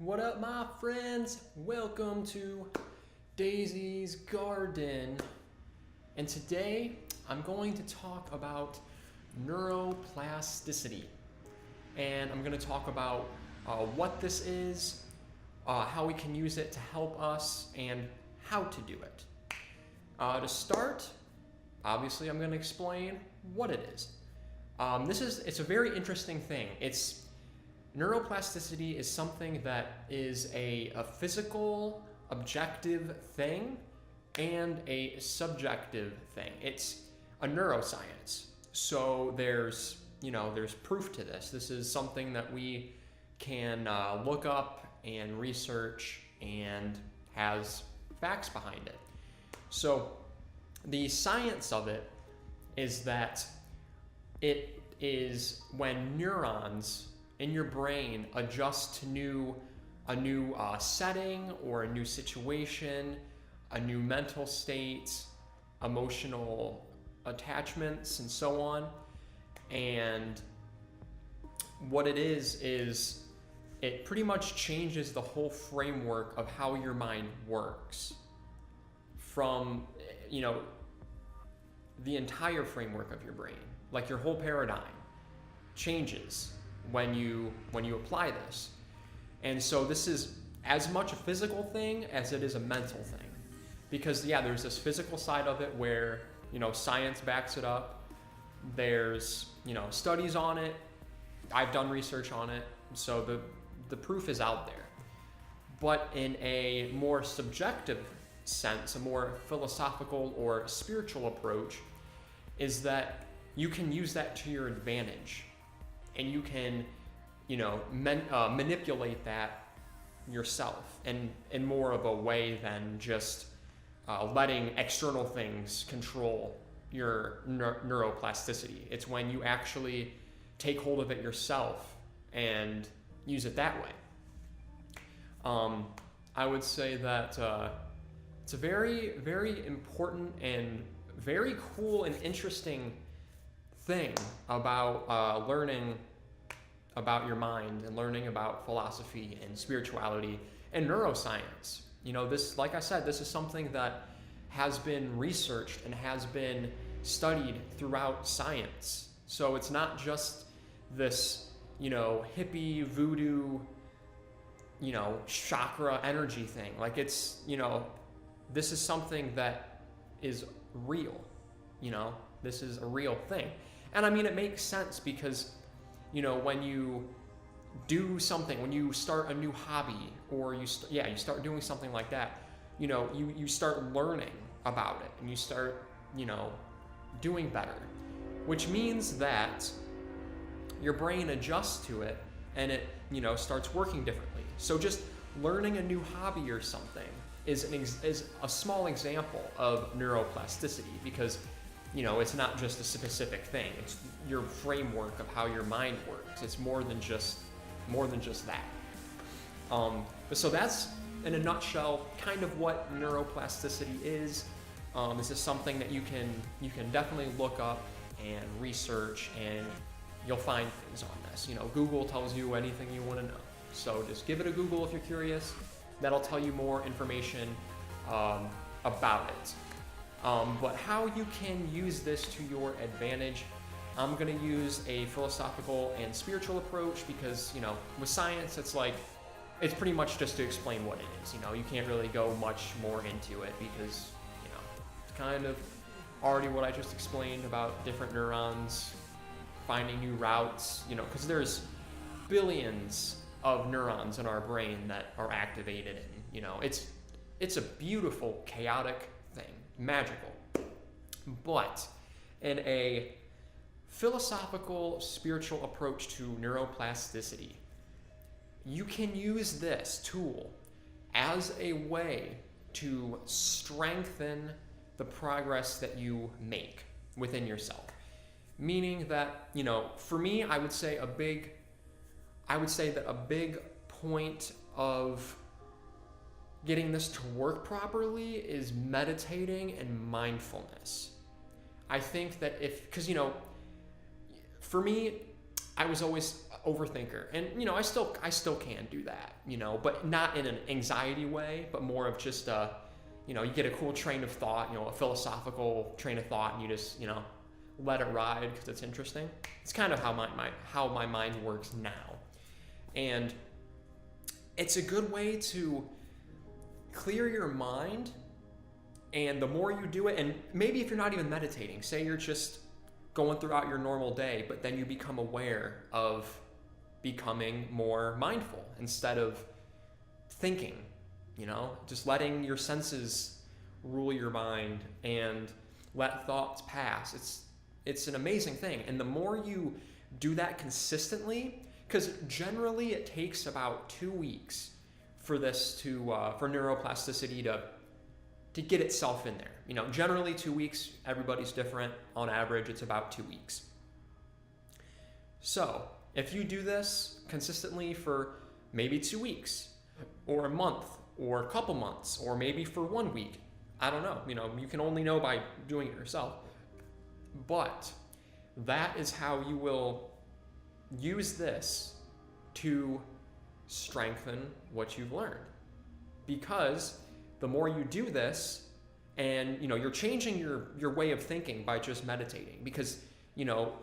What up, my friends? Welcome to Daisy's Garden. And today I'm going to talk about neuroplasticity. And I'm going to talk about what this is, how we can use it to help us, and how to do it. To start, obviously I'm going to explain what it is. It's a very interesting thing. Neuroplasticity is something that is a physical, objective thing and a subjective thing. It's a neuroscience. So there's proof to this. This is something that we can look up and research and has facts behind it. So the science of it is that it is when neurons in your brain adjust to a new setting or a new situation, a new mental state, emotional attachments, and so on. And what it is it pretty much changes the whole framework of how your mind works from, the entire framework of your brain. Like your whole paradigm changes when you apply this. And so this is as much a physical thing as it is a mental thing. Because there's this physical side of it where, science backs it up. There's, studies on it. I've done research on it. So the proof is out there. But in a more subjective sense, a more philosophical or spiritual approach, is that you can use that to your advantage. And you can, manipulate that yourself in more of a way than just letting external things control your neuroplasticity. It's when you actually take hold of it yourself and use it that way. I would say that it's a very, very important and very cool and interesting thing about learning about your mind and learning about philosophy and spirituality and neuroscience. This, like I said, this is something that has been researched and has been studied throughout science. So it's not just this, hippie voodoo, chakra energy thing. Like it's, this is something that is real. This is a real thing. And I mean, it makes sense because, when you do something, when you start a new hobby or you start doing something like that, you start learning about it and you start, doing better, which means that your brain adjusts to it and it, starts working differently. So just learning a new hobby or something is a small example of neuroplasticity because it's not just a specific thing. It's your framework of how your mind works. It's more than just that. So that's, in a nutshell, kind of what neuroplasticity is. This is something that you can definitely look up and research, and you'll find things on this. Google tells you anything you want to know. So just give it a Google if you're curious. That'll tell you more information about it. But how you can use this to your advantage, I'm going to use a philosophical and spiritual approach because, with science, it's pretty much just to explain what it is. You can't really go much more into it because, it's kind of already what I just explained about different neurons, finding new routes, because there's billions of neurons in our brain that are activated and, it's a beautiful, chaotic thing. Magical. But in a philosophical, spiritual approach to neuroplasticity, you can use this tool as a way to strengthen the progress that you make within yourself. Meaning that, for me, I would say that a big point of getting this to work properly is meditating and mindfulness. I think that because for me, I was always overthinker, and I still can do that, but not in an anxiety way, but more of just you get a cool train of thought, a philosophical train of thought, and you just let it ride because it's interesting. It's kind of how my mind works now, and it's a good way to clear your mind. And the more you do it, and maybe if you're not even meditating, say you're just going throughout your normal day, but then you become aware of becoming more mindful instead of thinking, just letting your senses rule your mind and let thoughts pass. It's an amazing thing. And the more you do that consistently, because generally it takes about 2 weeks for this for neuroplasticity to get itself in there. Generally 2 weeks, everybody's different. On average, it's about 2 weeks. So if you do this consistently for maybe 2 weeks or a month or a couple months or maybe for 1 week, I don't know, you can only know by doing it yourself. But that is how you will use this to strengthen what you've learned. Because the more you do this, and you're changing your way of thinking by just meditating, because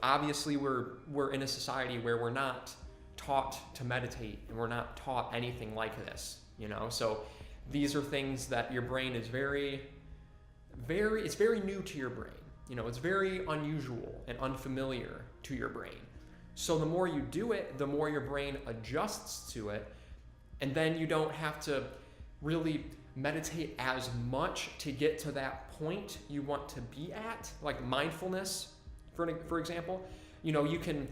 obviously we're in a society where we're not taught to meditate, and we're not taught anything like this, so these are things that your brain is it's very new to your brain, it's very unusual and unfamiliar to your brain. So the more you do it, the more your brain adjusts to it, and then you don't have to really meditate as much to get to that point you want to be at, like mindfulness, for example. You can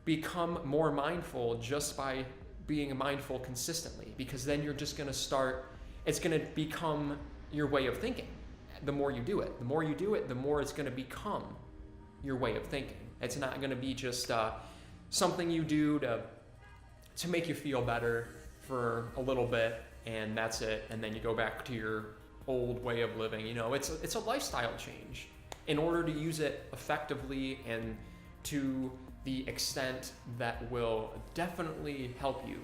become more mindful just by being mindful consistently, because then you're just going to start, it's going to become your way of thinking. The more you do it, the more it's going to become your way of thinking. It's not going to be just something you do to make you feel better for a little bit, and that's it, and then you go back to your old way of living. It's a lifestyle change in order to use it effectively and to the extent that will definitely help you.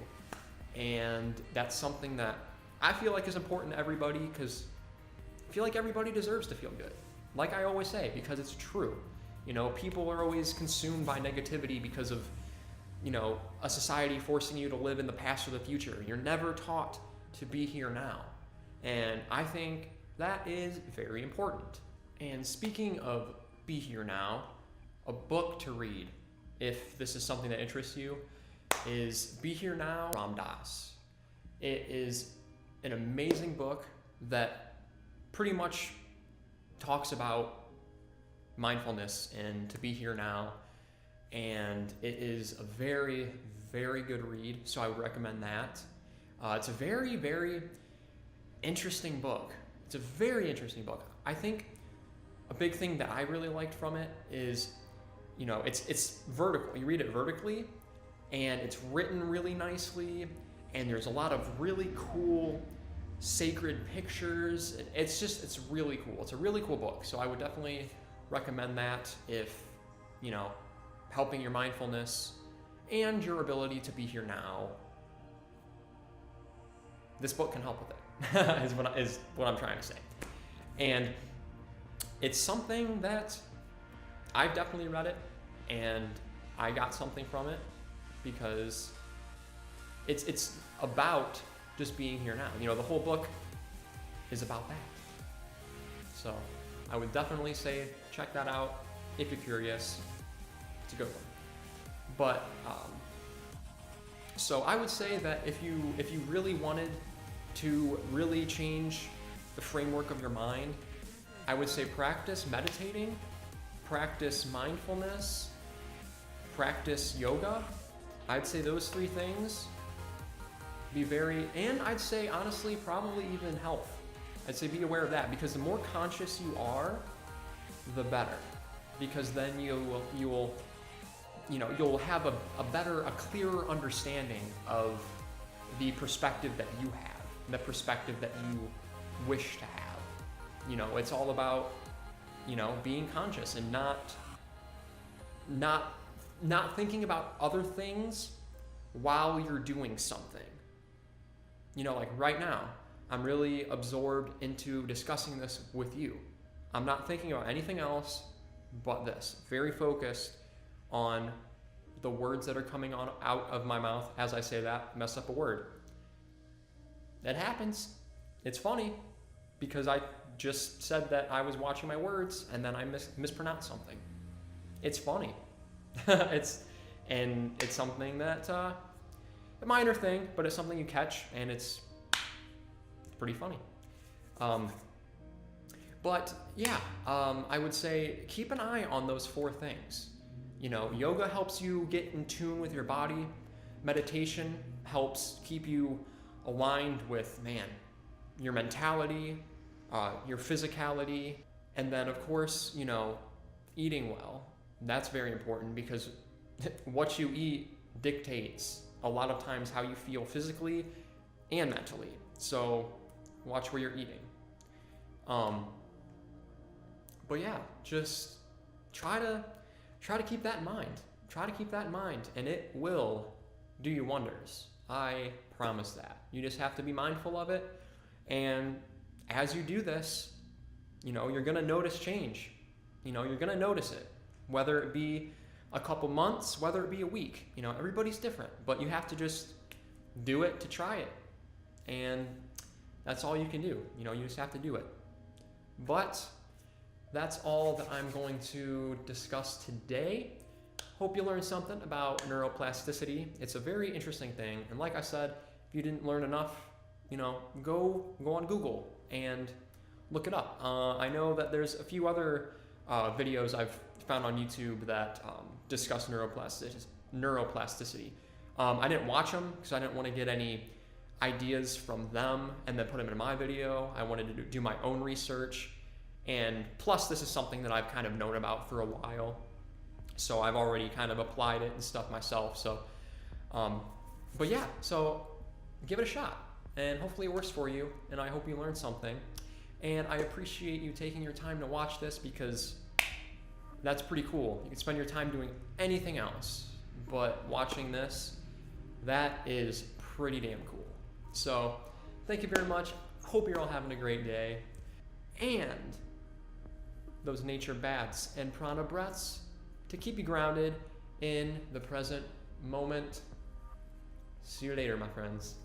And that's something that I feel like is important to everybody, because I feel like everybody deserves to feel good. Like I always say, because it's true. People are always consumed by negativity because of a society forcing you to live in the past or the future. You're never taught to be here now. And I think that is very important. And speaking of be here now, a book to read, if this is something that interests you, is Be Here Now, Ram Dass. It is an amazing book that pretty much talks about mindfulness and to be here now. And it is a very, very good read, so I would recommend that. It's a very, very interesting book. It's a very interesting book. I think a big thing that I really liked from it is, it's vertical. You read it vertically, and it's written really nicely, and there's a lot of really cool sacred pictures. It's really cool. It's a really cool book, so I would definitely recommend that if, helping your mindfulness and your ability to be here now. This book can help with it, is what I'm trying to say. And it's something that I've definitely read it, and I got something from it, because it's about just being here now. The whole book is about that. So I would definitely say check that out if you're curious. It's a good one. But so I would say that if you really wanted to really change the framework of your mind, I would say practice meditating, practice mindfulness, practice yoga. I'd say those 3 things. And I'd say honestly probably even health. I'd say be aware of that, because the more conscious you are, the better. Because then you'll have a clearer understanding of the perspective that you have, the perspective that you wish to have. It's all about, being conscious and not thinking about other things while you're doing something. You know, like right now, I'm really absorbed into discussing this with you. I'm not thinking about anything else but this. Very focused on the words that are coming out of my mouth as I say that, mess up a word. That happens. It's funny because I just said that I was watching my words and then I mispronounced something. It's funny. it's something that a minor thing, but it's something you catch and it's pretty funny. But yeah, I would say keep an eye on those 4 things. You know, yoga helps you get in tune with your body. Meditation helps keep you aligned with, your mentality, your physicality. And then of course, you know, eating well. That's very important because what you eat dictates a lot of times how you feel physically and mentally. So watch where you're eating. But yeah, just try to keep that in mind. Try to keep that in mind, and it will do you wonders. I promise that. You just have to be mindful of it, and as you do this, you know, you're gonna notice change. You know, you're gonna notice it, whether it be a couple months, whether it be a week. You know, everybody's different, but you have to just do it to try it, and that's all you can do. You know, you just have to do it. But that's all that I'm going to discuss today. Hope you learned something about neuroplasticity. It's a very interesting thing, and like I said, if you didn't learn enough, you know, go on Google and look it up. I know that there's a few other videos I've found on YouTube that discuss neuroplasticity. I didn't watch them because I didn't want to get any ideas from them and then put them in my video. I wanted to do my own research. And plus, this is something that I've kind of known about for a while. So I've already kind of applied it and stuff myself. So, but yeah, so give it a shot. And hopefully it works for you. And I hope you learned something. And I appreciate you taking your time to watch this because that's pretty cool. You can spend your time doing anything else. But watching this, that is pretty damn cool. So thank you very much. Hope you're all having a great day. And those nature baths and prana breaths to keep you grounded in the present moment. See you later, my friends.